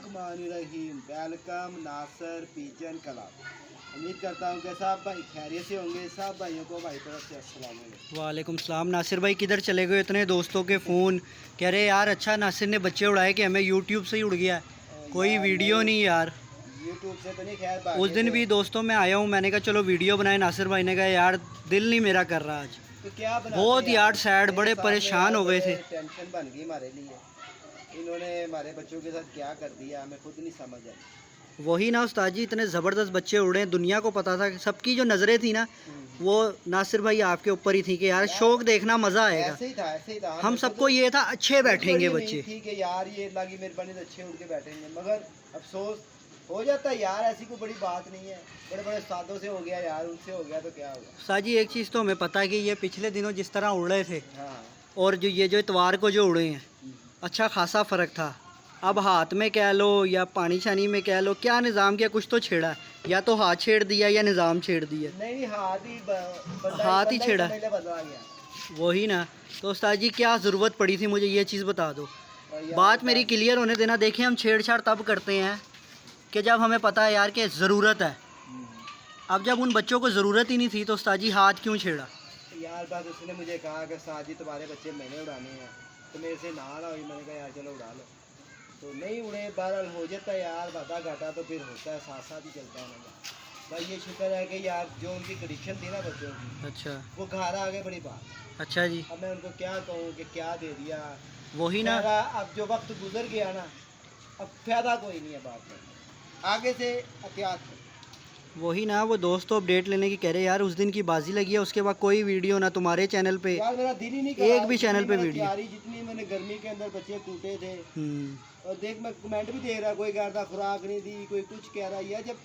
बिस्मिल्लाहिर्रहमानिर्रहीम। Welcome Nasir pigeon club. उम्मीद करता हूँ कि सब भाई खैरियत से होंगे। सब भाइयों को हमारी तरफ से अस्सलाम वालेकुम। वालेकुम सलाम। नासिर भाई किधर चले गए? इतने दोस्तों के फ़ोन कह रहे यार अच्छा नासिर ने बच्चे उड़ाए कि हमें यूट्यूब से ही उड़ गया। कोई यार वीडियो नहीं यार। यूट्यूब से तो नहीं, खैर उस दिन भी दोस्तों में आया हूँ, मैंने कहा चलो वीडियो बनाए। नासिर भाई ने कहा यार दिल नहीं मेरा कर रहा आज। तो क्या बनाते बहुत यार सैड, बड़े मेरे परेशान सामने हो गए यार थे। टेंशन बन गई हमारे लिए। इन्होंने हमारे बच्चों के साथ क्या कर दिया हमें खुद नहीं समझ आई। वही ना उस्ताद जी, इतने ज़बरदस्त बच्चे उड़े, दुनिया को पता था। सबकी जो नज़रें थी ना वो नासिर भाई आपके ऊपर ही थी कि यार शौक देखना मज़ा आएगा। ऐसे ही था। हम सबको ये था अच्छे बैठेंगे बच्चे। ठीक है यार, ये अल्लाह की मेहरबानी से अच्छे उड़ के बैठेंगे, मगर अफसोस हो जाता है यार। ऐसी कोई बड़ी बात नहीं है, बड़े बड़े उस्तादों से हो गया यार, उनसे हो गया तो क्या होगा। उस्ताद जी एक चीज़ तो हमें पता है कि ये पिछले दिनों जिस तरह उड़ रहे थे हाँ। और जो ये जो इतवार को जो उड़े हैं अच्छा खासा फ़र्क था। अब हाथ में कह लो या पानी शानी में कह लो, क्या निज़ाम किया, कुछ तो छेड़ा। या तो हाथ छेड़ दिया या निज़ाम छेड़ दिया। नहीं, हाथ ही छेड़ा। बदला गया। वही ना। तो उस्ताद जी क्या ज़रूरत पड़ी थी, मुझे ये चीज़ बता दो। बात मेरी क्लियर होने देना। देखिए हम छेड़छाड़ तब करते हैं कि जब हमें पता है यार कि ज़रूरत है। अब जब उन बच्चों को ज़रूरत ही नहीं थी तो उस्ताद जी हाथ क्यों छेड़ा? यार बस उसने मुझे कहा कि उस्ताद जी तुम्हारे बच्चे मैंने उड़ाने हैं, तो मेरे से ना हुई। मैंने कहा यार चलो उड़ा लो, तो नहीं उड़े। बहरहाल हो जाता है यार, वादा घाटा तो फिर होता है, साथ साथ ही चलता है ना। भाई ये शुक्र है कि यार जो उनकी कंडीशन थी ना बच्चों की, अच्छा वो घर आ गए, बड़ी बात। अच्छा जी। अब मैं उनको क्या कहूँ कि क्या दे दिया। वही ना। अब जो वक्त गुजर गया ना, अब फायदा कोई नहीं है बात करने, आगे से एहतियात करो। वही ना, वो दोस्त तो अपडेट लेने की कह रहे यार उस दिन की बाजी लगी है, उसके बाद कोई वीडियो ना तुम्हारे चैनल पे, यार मेरा दिल ही नहीं एक भी चैनल पे वीडियो। जितनी मैंने गर्मी के अंदर बच्चे कूटे थे। और देख मैं कमेंट भी देख रहा, कोई कह रहा खुराक नहीं दी, कोई कुछ कह रहा है। जब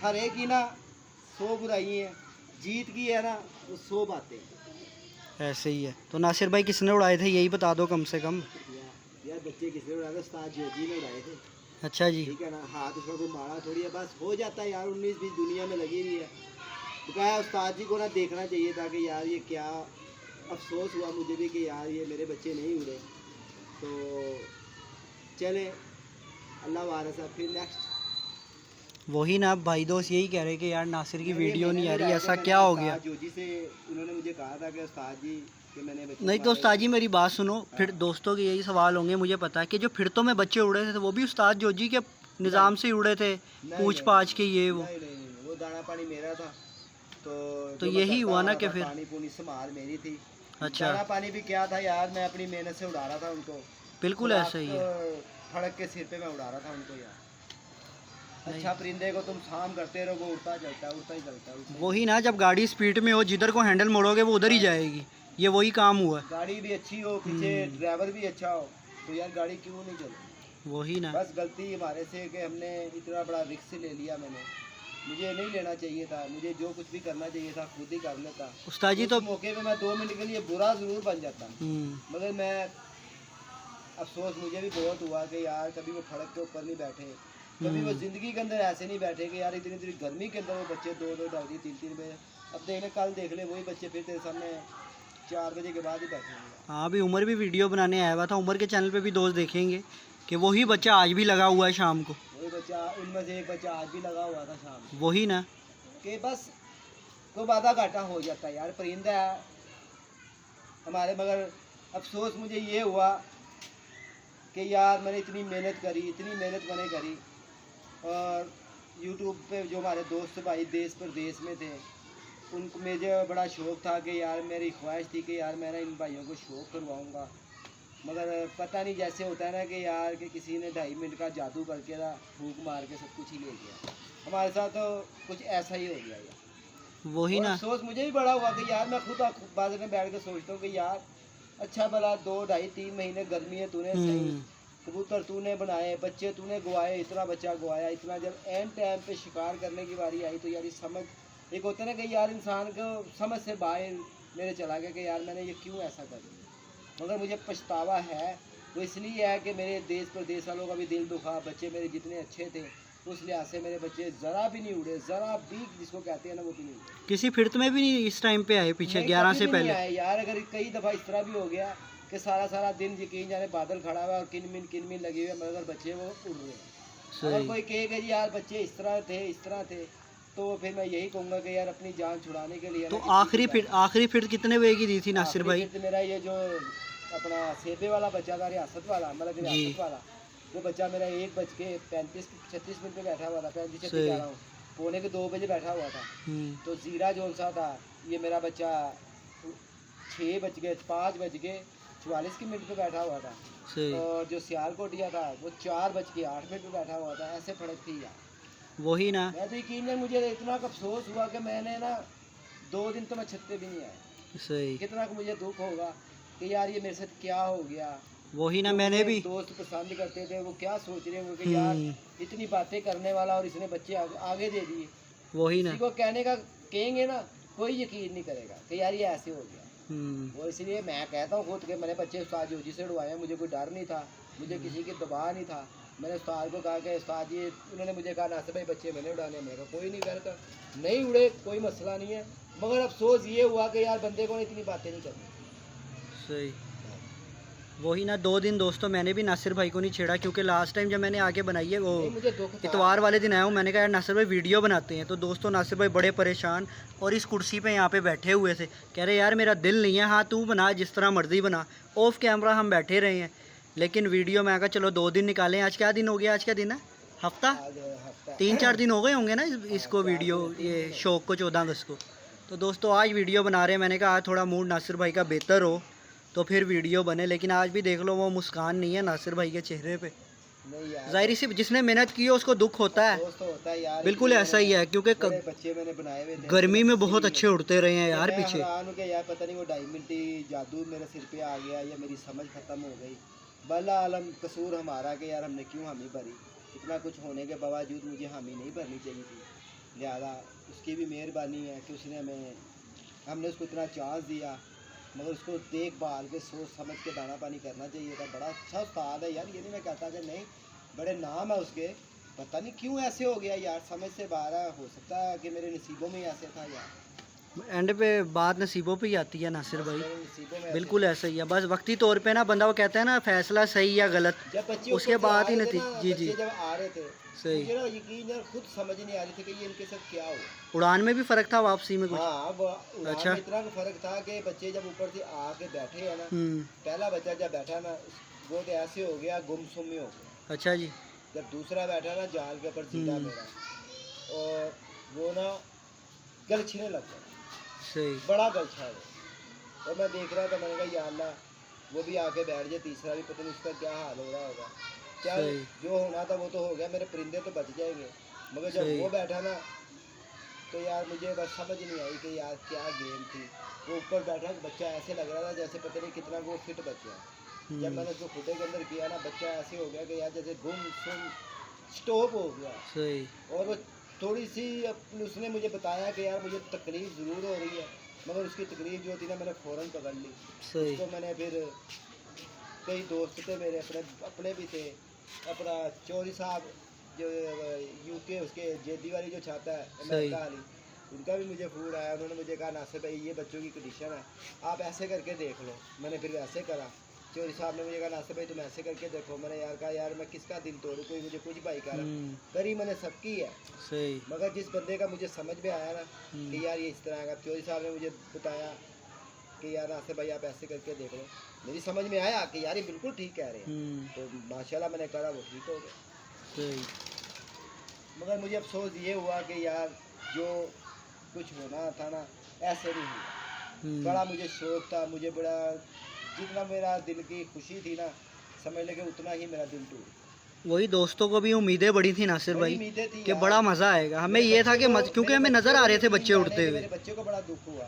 हर एक की ना 100 बुराई है, जीत की है ना वो 100 बातें। ऐसे ही है। तो नासिर भाई किसने उड़ाए थे यही बता दो कम से कम। यार बच्चे किसने उड़ाए थे? उस्ताद जी ने उड़ाए थे। अच्छा जी। ठीक है ना, हाथ उसमें कोई मारा थोड़ी है, बस हो जाता है यार। 19-20 दुनिया में लगी हुई है। बकाया उस्ताद जी को ना देखना चाहिए था कि यार ये क्या अफसोस हुआ मुझे भी कि यार ये मेरे बच्चे नहीं उड़े। तो चले अल्लाह वारसा, फिर नेक्स्ट। वही ना, भाई दोस्त यही कह रहे कि यार नासिर की वीडियो नहीं आ रही, ऐसा क्या हो गया? जोजी से उन्होंने मुझे कहा था कि उस्ताद जी कि मैंने बच्चे नहीं तो उस्ताद जी मेरी बात सुनो, फिर दोस्तों के यही सवाल होंगे, मुझे पता है कि जो फिर तो में बच्चे उड़े थे वो भी उस्ताद जोजी के निज़ाम से ही उड़े थे, पूछ पाछ के ये वो। नहीं, वो दाना पानी मेरा था। तो यही हुआ ना कि फिर पानी पूनी संभाल मेरी थी। अच्छा दाना पानी भी क्या था यार, मैं अपनी मेहनत से उड़ा रहा था उनको। बिल्कुल ऐसा ही है। फड़क के सिर पे मैं उड़ा रहा था उनको यार। अच्छा परिंदे को तुम शाम करते रहो, वो उड़ता चलता है, उड़ता ही चलता है। वही ना, जब गाड़ी स्पीड में हो जिधर को हैंडल मोड़ोगे वो उधर ही जाएगी। ये वही काम हुआ। गाड़ी भी अच्छी हो, पीछे ड्राइवर भी अच्छा हो, तो यार गाड़ी क्यों नहीं चले? वही ना। बस गलती हमारे से कि हमने इतना बड़ा रिस्क ले लिया। मुझे नहीं लेना चाहिए था। मुझे जो कुछ भी करना चाहिए था खुद ही कर लेता। उस्ताद जी तो मौके पे मैं 2 मिनट के लिए बुरा ज़रूर बन जाता, मगर मैं अफसोस मुझे भी बहुत हुआ कि यार कभी वो सड़क के ऊपर नहीं बैठे, कभी वो ज़िंदगी के अंदर ऐसे नहीं बैठे कि यार इतनी गर्मी के अंदर वो बच्चे 2-2 ढाई 3-3 बजे। अब देख ले, कल देख ले, वही बच्चे फिर तेरे सामने 4 बजे के बाद ही बैठे होंगे। हाँ अभी उमर भी वीडियो बनाने आया हुआ था, उमर के चैनल पे भी दोस्त देखेंगे कि वही बच्चा आज भी लगा हुआ है शाम को। वही बच्चा, उनमें से एक बच्चा आज भी लगा हुआ था शाम। वही ना कि बस कोई वादा घाटा हो जाता है यार, परिंदा है हमारे। मगर अफसोस मुझे ये हुआ कि यार मैंने इतनी मेहनत मैंने करी। और यूट्यूब पे जो हमारे दोस्त भाई देश प्रदेश में थे, उनको मुझे बड़ा शौक़ था कि यार मेरी ख्वाहिश थी कि यार मैं ना इन भाइयों को शौक़ करवाऊँगा। मगर पता नहीं जैसे होता है ना कि यार कि किसी ने 2.5 मिनट का जादू करके ना फूंक मार के सब कुछ ही ले गया। हमारे साथ तो कुछ ऐसा ही हो गया यार। वही ना। सोच मुझे भी बड़ा हुआ कि यार मैं खुद बाजार में बैठ के सोचता हूँ कि यार अच्छा भला 2 ढाई 3 महीने गर्मी है, तूने सही कबूतर तूने बनाए, बच्चे तूने गवाए, इतना बच्चा गवाया, इतना जब एंड टाइम पे शिकार करने की बारी आई तो यार ये समझ एक होता है ना कि यार इंसान को समझ से बाहर मेरे चला गया कि यार मैंने ये क्यों ऐसा कर दिया। मगर मुझे पछतावा है, वो इसलिए है कि मेरे देश प्रदेश वालों का भी दिल दुखा। बच्चे मेरे जितने अच्छे थे उस लिहाज से मेरे बच्चे ज़रा भी नहीं उड़े, ज़रा भी जिसको कहते हैं ना वो भी नहीं उड़े। किसी फिरत में भी नहीं इस टाइम पे आए, पीछे 11 से पहले आए यार। अगर कई दफ़ा इस तरह भी हो गया कि सारा सारा दिन यकीन जाने बादल खड़ा हुआ है और किन मिन लगी हुई है, मगर बच्चे वो उड़ रहे हैं। अगर कोई कहेगा जी यार बच्चे इस तरह थे, तो फिर मैं यही कहूँगा कि यार अपनी जान छुड़ाने के लिए तो आखिरी फिट कितने बजे की दी थी नासिर भाई? मेरा ये जो अपना सेबे वाला बच्चा था, रियासत वाला, मतलब रियासत वाला, वो बच्चा मेरा 1:35-36 पे बैठा हुआ था, 35-36 कह रहा हूँ, पौने के 2 बजे बैठा हुआ था। तो जीरा जोन सा था, ये मेरा बच्चा 5:44 पे बैठा हुआ था। और जो सियालकोटिया था वो 4:08 पे बैठा हुआ था। ऐसे फर्क थी यार, वही ना। मैं तो यकीन है, मुझे इतना अफसोस हुआ कि मैंने ना 2 दिन तो मैं छत पे भी नहीं आया। सही। कितना मुझे दुख होगा कि यार ये मेरे साथ क्या हो गया। वही ना, मैंने भी दोस्त पसंद करते थे, वो क्या सोच रहे होंगे कि यार इतनी बातें करने वाला और इसने बच्चे आगे दे दिए। वही ना, किसी को कहेंगे ना, कोई यकीन नहीं करेगा कि यार ये ऐसे हो गया। वो इसलिए मैं कहता हूँ खुद के मैंने बच्चे उस्ताद जोजी से उड़वाए, मुझे कोई डर नहीं था, मुझे किसी की दबाव नहीं था। मैंने उस्ताद को कहा कि उस्ताद जी, उन्होंने मुझे कहा नासिर भाई बच्चे मैंने उड़ाने, मैंने कहा कोई नहीं करता, नहीं उड़े कोई मसला नहीं है, मगर अफसोस ये हुआ कि यार बंदे को इतनी बातें नहीं करनी। सही। वही ना, 2 दिन दोस्तों मैंने भी नासिर भाई को नहीं छेड़ा, क्योंकि लास्ट टाइम जब मैंने आके बनाई है वो इतवार वाले दिन आया हूँ, मैंने कहा यार नासिर भाई वीडियो बनाते हैं। तो दोस्तों नासिर भाई बड़े परेशान और इस कुर्सी पे यहाँ पे बैठे हुए थे, कह रहे यार मेरा दिल नहीं है, हाँ तू बना जिस तरह मर्जी बना। ऑफ कैमरा हम बैठे रहे हैं, लेकिन वीडियो में कहा चलो 2 दिन निकालें। आज क्या दिन हो गया? आज क्या दिन है? हफ्ता 3-4 दिन हो गए होंगे ना इसको वीडियो, ये शौक को 14 अगस्त को। तो दोस्तों आज वीडियो बना रहे हैं, मैंने कहा आज थोड़ा मूड नासिर भाई का बेहतर हो तो फिर वीडियो बने। लेकिन आज भी देख लो वो मुस्कान नहीं है नासिर भाई के चेहरे पे। जाहिर सी जिसने मेहनत की है उसको दुख होता है यार, बिल्कुल ऐसा ही है, क्योंकि बच्चे मैंने बनाए हुए थे, गर्मी में बहुत अच्छे उड़ते रहे हैं यार पीछे। यार पता नहीं वो डायमंडी जादू मेरे सिर पे आ गया या मेरी समझ खत्म हो गई, बल्ला आलम कसूर हमारा कि यार हमने क्यों हामी भरी। इतना कुछ होने के बावजूद मुझे हामी नहीं भरनी चाहिए थी, लिहाजा उसकी भी मेहरबानी है कि हमने उसको इतना चांस दिया, मगर उसको देखभाल के सोच समझ के दाना पानी करना चाहिए था। बड़ा अच्छा उस्ताद है यार, ये नहीं मैं कहता कि नहीं, बड़े नाम है उसके, पता नहीं क्यों ऐसे हो गया यार, समझ से बाहर है। हो सकता है कि मेरे नसीबों में ऐसे था यार, एंड पे बात नसीबों पे ही आती है नासिर भाई, बिल्कुल ऐसा ही है। बस वक्ती तौर पे ना बंदा वो कहता है ना फैसला सही या गलत, उसके बाद ही नतीजा। जी जी, जब आ रहे थे सही, मुझे ना यकीन यार खुद समझ नहीं आ रही थी कि ये इनके साथ क्या हो। उड़ान में भी फर्क था, वापसी में कुछ? हाँ, अच्छा, इतना फर्क था कि बच्चे जब ऊपर से आके बैठे हैं ना, पहला बच्चा जब बैठा ना वो तो ऐसे हो गया गुमसुम हो गया। अच्छा जी। जब दूसरा बैठा ना जाल के ऊपर सीधा मेरा, और वो ना गल छीने लग गया, सही, बड़ा गल छा गया। और मैं देख रहा था, मैंने कहा या अल्लाह वो भी आके बैठ जाए, तीसरा भी पता नहीं उसका क्या हाल हो रहा होगा। क्या जो होना था वो तो हो गया, मेरे परिंदे तो बच जाएंगे, मगर जब वो बैठा ना तो यार मुझे बस समझ नहीं आई कि यार क्या गेम थी। वो ऊपर बैठा बच्चा ऐसे लग रहा था जैसे पता नहीं कितना वो फिट बच्चा। जब मैंने उसको खुदे के अंदर किया ना, बच्चा ऐसे हो गया कि यार जैसे गुम स्टॉप हो गया। सही। और वो थोड़ी सी उसने मुझे बताया कि यार मुझे तकलीफ ज़रूर हो रही है, मगर उसकी तकलीफ जो थी ना मैंने फ़ौरन पकड़ ली। सही। तो मैंने फिर कई दोस्त थे मेरे, अपने भी थे, अपना चौधरी साहब जो यूके उसके जेदी वाली जो छाता है अमेरिका वाली, उनका भी मुझे फ़ोन आया। उन्होंने मुझे कहा नासिर भाई ये बच्चों की कंडीशन है, आप ऐसे करके देख लो। मैंने फिर वैसे करा। चौधरी साहब ने मुझे कहा नासिर भाई तुम ऐसे करके देखो। मैंने यार कहा यार मैं किसका दिल तोड़ूँ, कोई मुझे कुछ भाई कह रहा, करी मैंने सबकी है, सही, मगर जिस बंदे का मुझे समझ में आया ना कि यार ये इस तरह का, चौधरी साहब ने मुझे बताया कि यार नासिर भाई आप ऐसे करके देख लो। मेरी समझ में आया कि यार ये बिल्कुल ठीक कह रहे हैं, तो माशाल्लाह मैंने करा, वो ठीक हो गया। सही। मगर मुझे अफसोस ये हुआ कि यार जो कुछ होना था ना ऐसे नहीं हुआ। बड़ा मुझे शौक था, मुझे बड़ा, जितना मेरा दिल की खुशी थी ना, समझ लगे उतना ही मेरा दिल टूट। वही दोस्तों को भी उम्मीदें बड़ी थी नासिर भाई कि बड़ा मज़ा आएगा। हमें ये था कि क्योंकि हमें नज़र आ रहे थे बच्चे उड़ते हुए। मेरे बच्चे को बड़ा दुख हुआ,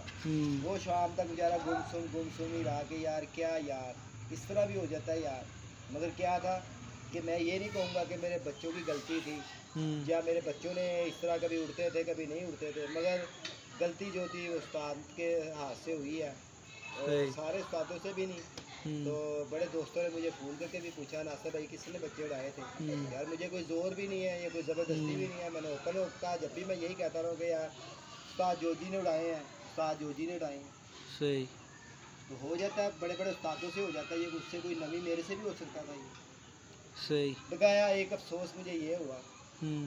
वो शाम तक बेचारा गुमसुम ही रहा कि यार क्या यार इस तरह भी हो जाता है यार। मगर क्या था कि मैं ये नहीं कहूँगा कि मेरे बच्चों की गलती थी या मेरे बच्चों ने इस तरह कभी उड़ते थे कभी नहीं उड़ते थे, मगर गलती जो थी उस्ताद के हाथ से हुई है, और सारे उस्तादों से भी नहीं। तो बड़े दोस्तों ने मुझे फ़ोन करके भी पूछा नासिर भाई किसने बच्चे उड़ाए थे। यार मुझे कोई ज़ोर भी नहीं है, ये कोई ज़बरदस्ती भी नहीं है। मैंने ओपन कहा, जब भी मैं यही कहता रहूँ कि यार उस्ताद जोजी ने उड़ाए हैं, उस्ताद जोजी ने उड़ाए हैं। सही। तो हो जाता है, बड़े बड़े उस्तादों से हो जाता है ये, उससे कोई नवी मेरे से भी हो सकता था ये। सही। लगाया एक अफसोस मुझे ये हुआ हम्म।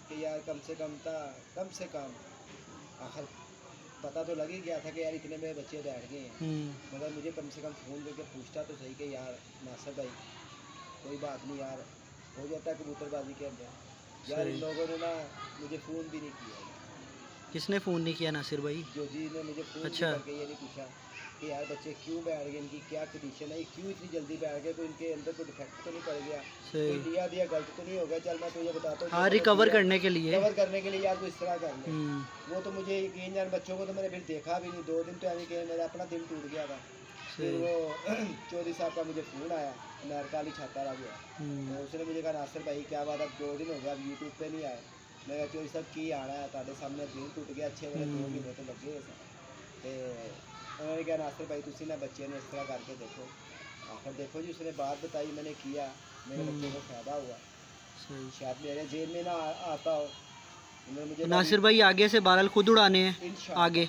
कि यार कम से कम आखिर पता तो लग ही गया था कि यार इतने मेरे बच्चे बैठ गए हैं, मगर मुझे कम से कम फ़ोन करके पूछता तो सही कि यार नासिर भाई कोई बात नहीं यार, हो जाता है कबूतरबाजी के अंदर। यार इन सही। लोगों ने ना मुझे फ़ोन भी नहीं किया, किसने फ़ोन नहीं किया नासिर भाई? जो जी ने मुझे फ़ोन अच्छा। करके ये नहीं पूछा कि यार बच्चे क्यों बैठ गए, इनकी क्या कंडीशन है, ये क्यों इतनी जल्दी बैठ गए, कोई इनके अंदर कोई डिफेक्ट तो नहीं पड़ गया, कोई सही। दिया गलत तो नहीं हो गया। चल मैं तुझे बताता हूँ हाँ, रिकवर करने के लिए। कवर करने के लिए यार कोई इस तरह कर ले। हम्म। वो तो मुझे यकीन जान, बच्चों को तो मैंने फिर देखा भी नहीं, 2 दिन तो यानी कि मेरा अपना दिल टूट गया था। फिर सही। वो चौधरी साहब का मुझे फ़ोन आया, अमेरिका वाली छाता रहा गया, तो उसने मुझे कहा नासिर भाई क्या बात, अब 2 दिन हो गया, अब यूट्यूब पे नहीं आए। मैं कहा चौधरी साहब की आना है, ताड़े सामने दिल टूट गया, अच्छे वाले 2 महीने तो लगे है सर। तो उन्होंने कहा नासिर भाई तुसी ना बच्चे ने इस तरह करके देखो, आखिर देखो जी उसने बात बताई, मैंने किया, मेरे बच्चे को फ़ायदा हुआ। सही। शायद मेरे जेल में ना आता हो, उन्होंने मुझे नासिर भाई आगे से बारल खुद उड़ाने हैं इंशाल्लाह आगे,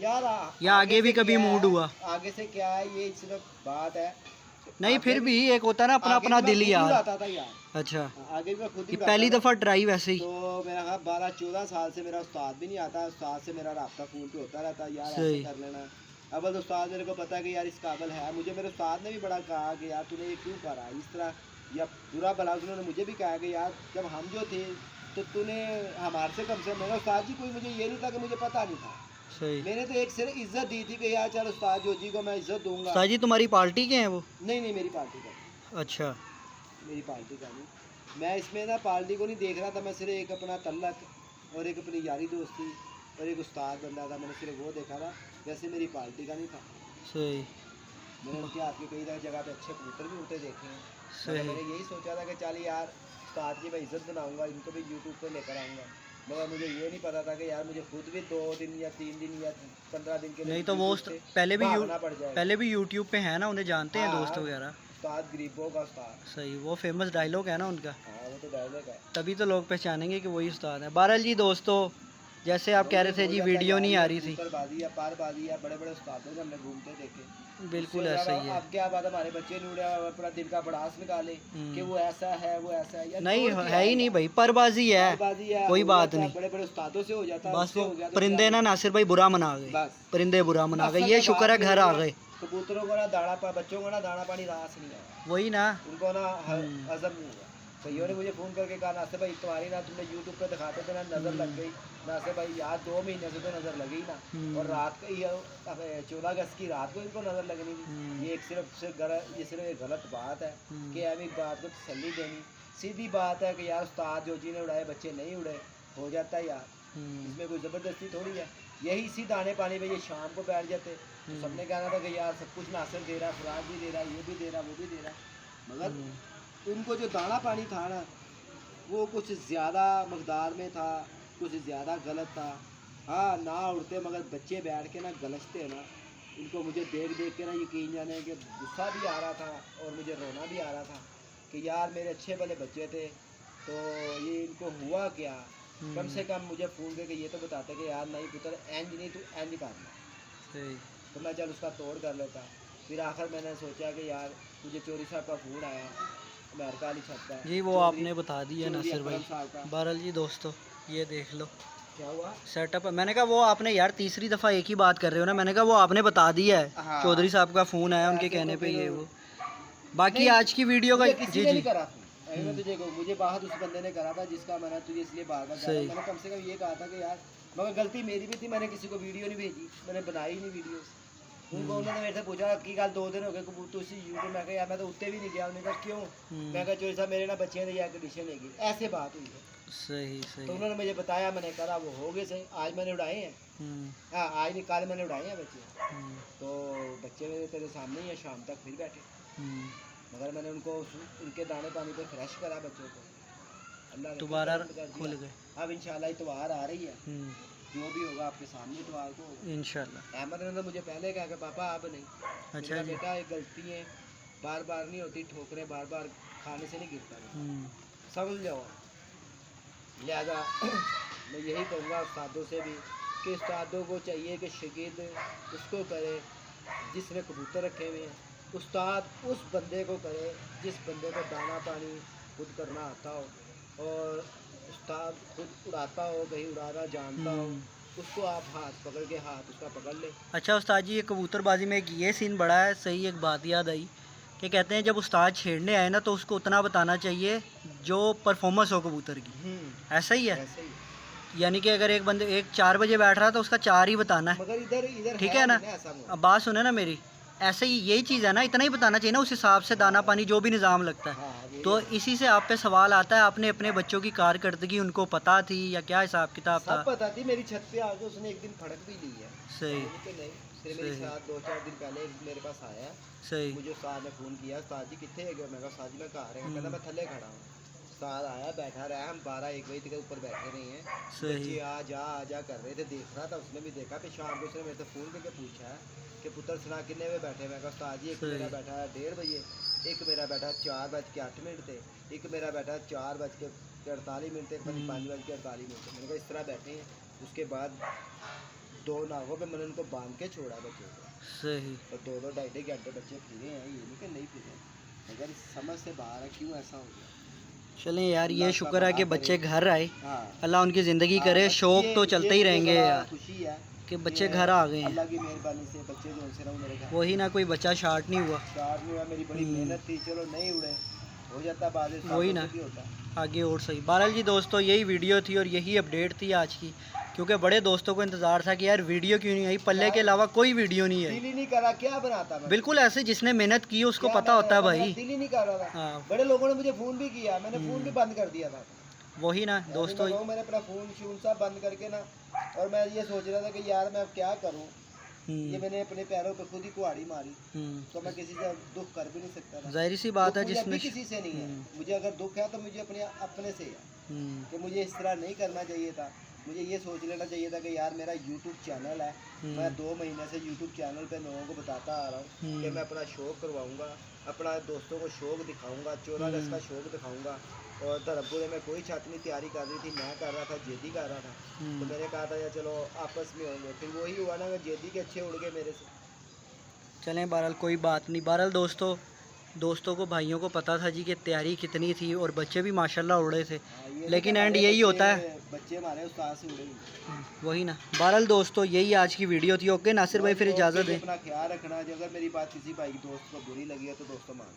यार या आगे भी से कभी क्या मूड है, हुआ? आगे से क्या है ये सिर्फ बात है, नहीं, फिर भी एक होता है ना अपना आगे अपना भी मैं दिल खुद ही यार। उड़ाता था यार, अच्छा, आगे भी मैं खुद ही ये उड़ाता पहली था। दफ़ा ट्राई वैसे ही। तो मेरा हाँ 12-14 साल से मेरा उस्ताद भी नहीं आता, उस्ताद से मेरा राब्ता फ़ोन पे होता रहता यार, ऐसे सही। कर लेना। अव्वल तो उस्ताद मेरे को पता है कि यार इस काबिल है, मुझे मेरे उस्ताद ने भी बड़ा कहा कि यार तूने ये क्यों करा इस तरह, या बुरा भला उन्होंने मुझे भी कहा कि यार जब हम जो थे तो तूने हमारे से कम से, मेरा उस्ताद जी कोई मुझे ये नहीं था कि मुझे पता नहीं था, सही। मैंने तो एक सिर्फ इज्जत दी थी कि यार चल उस्ताद जो जी को मैं इज्जत दूंगा। उस्ताद जी तुम्हारी पार्टी के हैं वो? नहीं मेरी पार्टी का, अच्छा। मेरी पार्टी का नहीं, मैं इसमें ना पार्टी को नहीं देख रहा था, मैं सिर्फ एक अपना तल्लक और एक अपनी यारी दोस्ती और एक उस्ताद बंदा था, मैंने सिर्फ वो देखा था, वैसे मेरी पार्टी का नहीं था। सही। मैंने उनके हाथ के कई जगह पे अच्छे कबूतर भी उड़ते देखे हैं, सही। मैंने यही सोचा था कि चल यार उस्ताद की मैं इज्जत बनाऊंगा, इनको भी यूट्यूब पे लेकर आऊँगा, मगर मुझे ये नहीं पता था कि यार मुझे खुद भी 2 दिन या 3 दिन या 15 दिन के लिए नहीं तो वो YouTube से भागना पड़ जाएगा। पहले भी यूट्यूब पे है ना, उन्हें जानते हैं दोस्त हाँ, वगैरह। उस्ताद गरीबों का उस्ताद। सही, वो फेमस डायलॉग है ना उनका, हाँ वो तो डायलॉग है। तभी तो लोग पहचानेंगे कि वही उस्ताद है। बहरहाल जी दोस्तों, जैसे आप कह रहे थे जी, वीडियो नहीं आ रही थी। कबूतरबाजी या पारबाजी या बड़े बड़े उस्तादों को हमने घूमते देखे, बिल्कुल उससे ऐसा यार ही है। अब क्या बात है, हमारे बच्चे ने उड़े अपना दिल का भड़ास निकाले कि वो ऐसा है वो ऐसा है, यार नहीं छोड़ के है ही यार, नहीं भाई, परबाजी है, पारबाजी है, कोई हो बात जाता है, नहीं। बड़े बड़े उस्तादों से हो जाता है, बस उससे वो हो गया तो परिंदे क्या ना नासिर भाई बुरा मना गए, बस परिंदे बुरा मना गए, असल ये में शुक्र है बात घर आ ये है, गए। कबूतरों को ना दाना बच्चों को ना दाना पानी रास नहीं आया, वही ना। उनको ना हजम नहीं हुआ। भैया ने मुझे फ़ोन करके कहा नासिर भाई तुम्हारी ना, तुमने यूट्यूब पे दिखाते थे ना नज़र लग गई। नासिर भाई यार 2 महीने से तो नज़र लगी ना, और रात का ये 14 अगस्त की रात को इनको नज़र लगनी थी। ये एक ये सिर्फ एक गलत बात है कि अब एक बात को तसल्ली देनी, सीधी बात है कि यार उस्ताद जो जी ने उड़ाए बच्चे नहीं उड़े, हो जाता है यार, इसमें कोई ज़बरदस्ती थोड़ी है। यही इसी दाने पानी पे ये शाम को बैठ जाते, तो सबने कहना था कि यार सब कुछ नासिर दे रहा है, खुराक भी दे रहा है, ये भी दे रहा है, वो भी दे रहा है, मगर उनको जो दाना पानी था ना वो कुछ ज़्यादा मकदार में था, कुछ ज़्यादा गलत था। हाँ ना उड़ते मगर बच्चे बैठ के ना गलजते ना, इनको मुझे देख देख के ना यकीन जाने कि गुस्सा भी आ रहा था और मुझे रोना भी आ रहा था कि यार मेरे अच्छे भले बच्चे थे, तो ये इनको हुआ क्या। कम से कम मुझे फ़ोन करके ये तो बताते कि यार नहीं पुत्र एंज नहीं, तू एंज करना, तो मैं चल उसका तोड़ कर लेता। फिर आखिर मैंने सोचा कि यार मुझे चौधरी साहब का फ़ोन आया, अमेरिका वाली छत का जी, वो आपने बता दिया नासिर भाई। बहरहाल जी दोस्तों, ये देख लो क्या हुआ सेटअप है। मैंने कहा वो आपने यार तीसरी दफ़ा एक ही बात कर रहे हो ना, मैंने कहा वो आपने बता दिया है। हाँ। चौधरी साहब का फ़ोन आया उनके ऐसे कहने तो पे फिर ये वो, बाकी नहीं, आज की वीडियो का मुझे किसी जी ने जी नहीं करा फ़ोन, अभी मैं तुझे कहूँ मुझे बात उस बंदे ने करा था जिसका मैंने तुझे इसलिए बार बार सही। मैंने कम से कम ये कहा था कि यार, मगर गलती मेरी भी थी, मैंने किसी को वीडियो नहीं भेजी, मैंने बनाई नहीं वीडियो। उनको उन्होंने मेरे से पूछा कि कल 2 दिन हो गए कबूतर उसी यूट्यूब में, यार मैं तो उत्ते भी नहीं गया, उन्होंने कहा क्यों, मैं कहा चौधरी साहब मेरे ना बच्चे ने यार कंडीशन है, ऐसे बात हुई है। सही सही। तो उन्होंने मुझे बताया, मैंने करा, वो हो गए सही, आज मैंने उड़ाए हैं। हाँ आज नहीं कल मैंने उड़ाए हैं बच्चे, तो बच्चे मेरे तेरे सामने ही है, शाम तक फिर बैठे, मगर मैंने उनको उनके दाने पानी पे फ्रेश करा बच्चों को, अल्लाह ने दोबारा खुल गए। अब इंशाल्लाह इतवार आ रही है, जो भी होगा आपके सामने इतवार को होगा इंशाल्लाह। अहमद ने तो मुझे पहले कहा कि पापा अब नहीं, अच्छा जी। बेटा एक गलती है, बार बार नहीं होती, ठोकरें बार बार खाने से नहीं गिरता, समझ जाओ। लिहाजा मैं यही कहूँगा उस्तादों से भी कि उस्तादों को चाहिए कि शागिर्द उसको करे जिसने कबूतर रखे हुए हैं, उस्ताद उस बंदे को करे जिस बंदे को दाना पानी खुद करना आता हो और उस्ताद खुद उड़ाता हो, कहीं उड़ाना जानता हो, उसको आप हाथ पकड़ के हाथ उसका पकड़ ले। अच्छा उस्ताद जी, ये कबूतरबाजी में एक ये सीन बड़ा है, सही एक बात याद आई कि कहते हैं जब उस्ताद छेड़ने आए ना तो उसको उतना बताना चाहिए जो परफॉर्मेंस हो कबूतर की। ऐसा ही है, ऐसे ही। यानी कि अगर एक 4 बजे बैठ रहा है तो उसका 4 ही बताना है, मगर इधर इधर ठीक है ना? ऐसा नहीं। अब बात सुने ना मेरी, ऐसे ही यही चीज़ है ना, इतना ही बताना चाहिए ना, उस हिसाब से दाना पानी जो भी निज़ाम लगता है। हाँ, यही तो है। इसी से आप पे सवाल आता है, आपने अपने बच्चों की कारकर्दगी उनको पता थी या क्या हिसाब किताब था? सब पता थी, मेरी छत पे आके उसने एक दिन फड़क भी ली है। सही मैंने कहा नहीं, फिर मेरे सही। साथ 2-4 दिन पहले मेरे पास आया, सही मुझे उस्ताद ने फ़ोन किया, उस्ताद जी कितने है? मैं कहा उस्ताद जी मैं घर है, कहता मैं थल्ले खड़ा हूँ। उस्ताद आया, बैठा रहा, हम 12-1 बजे तक ऊपर बैठे रहे हैं। सही। बच्चे आ जा कर रहे थे, देख रहा था, उसने भी देखा। फिर शाम को उसने मेरे से फ़ोन करके पूछा है कि पुत्र सुना कितने बजे बैठे? मैं कहा उस्ताद जी एक सही। मेरा बैठा है 1:30 बजे, एक मेरा बैठा 4:08 थे, एक मेरा बैठा 4:48 थे, 5:48 थे। मैंने कहा इस तरह बैठे हैं। उसके बाद 2 नागों पे मैंने उनको बांध के छोड़ा बच्चों को, सही। और 2-2 ढाई-ढाई घंटे बच्चे फिरे हैं, ये नहीं कि नहीं फिरे, मगर इस समझ से बाहर है क्यों ऐसा हो गया। चलें यार, ये अल्लाह शुक्र है का कि भला बच्चे करे। घर आए, हाँ, अल्लाह उनकी ज़िंदगी हाँ, करे। बस शौक तो ये चलते ही मुझे रहेंगे बड़ा यार खुशी है कि बच्चे घर आ गए हैं। अल्लाह की मेहरबानी से बच्चे जो से रहा मेरे घर। वही ना, कोई बच्चा शार्ट नहीं हुआ। चार में हुआ, मेरी बड़ी मेहनत थी, चलो नहीं उड़े, हो जाता बाद में, वही सालों ना। से भी होता है। आगे और सही। बहरहाल जी दोस्तों, यही वीडियो थी और यही अपडेट थी आज की, क्योंकि बड़े दोस्तों को इंतज़ार था कि यार वीडियो क्यों नहीं आई, पल्ले के अलावा कोई वीडियो नहीं दिल आई। ही नहीं करा, क्या बनाता मैं? बिल्कुल ऐसे जिसने मेहनत की है उसको क्या पता होता है बनाता? मेरा भाई। दिल ही नहीं कर रहा था। हाँ बड़े लोगों ने मुझे फ़ोन भी किया, मैंने फ़ोन भी बंद कर दिया था। वही ना यानी दोस्तों। मैं कहूँ, मैंने अपना फ़ोन शून सब बंद करके ना, और मैं ये सोच रहा था कि यार मैं अब क्या करूँ। ये मैंने अपने पैरों पे खुद ही कुहाड़ी मारी, तो मैं किसी से दुख कर भी नहीं सकता था। जाहिर सी बात दुख है मुझे जिसने अभी किसी से नहीं है। मुझे अगर दुख है तो मुझे अपने से है कि मुझे इस तरह नहीं करना चाहिए था। मुझे ये सोच लेना चाहिए था कि यार मेरा YouTube चैनल है, मैं 2 महीने से YouTube चैनल पे लोगों को बताता आ रहा हूँ कि मैं अपना शौक करवाऊँगा, अपना दोस्तों को शौक दिखाऊँगा, 14 अगस्त का शौक दिखाऊँगा। और धर्मपुरे में कोई छात्र नहीं तैयारी कर रही थी, मैं कर रहा था, जेदी कर रहा था। तो मैंने कहा था यार चलो आपस में होंगे, फिर वही हुआ ना, जेदी के अच्छे उड़ गए मेरे से। चलें बहरहाल कोई बात नहीं। बहरहाल दोस्तों को, भाइयों को पता था जी कि तैयारी कितनी थी और बच्चे भी माशाल्लाह उड़े थे, लेकिन एंड यही होता है। बच्चे हमारे उस्ताद से उड़े ही। वही ना। बहरहाल दोस्तों, यही आज की वीडियो थी। ओके नासिर भाई, फिर इजाज़त दें। अपना ख्याल रखना, अगर मेरी बात किसी भाई दोस्त को बुरी लगी है तो दोस्तों मान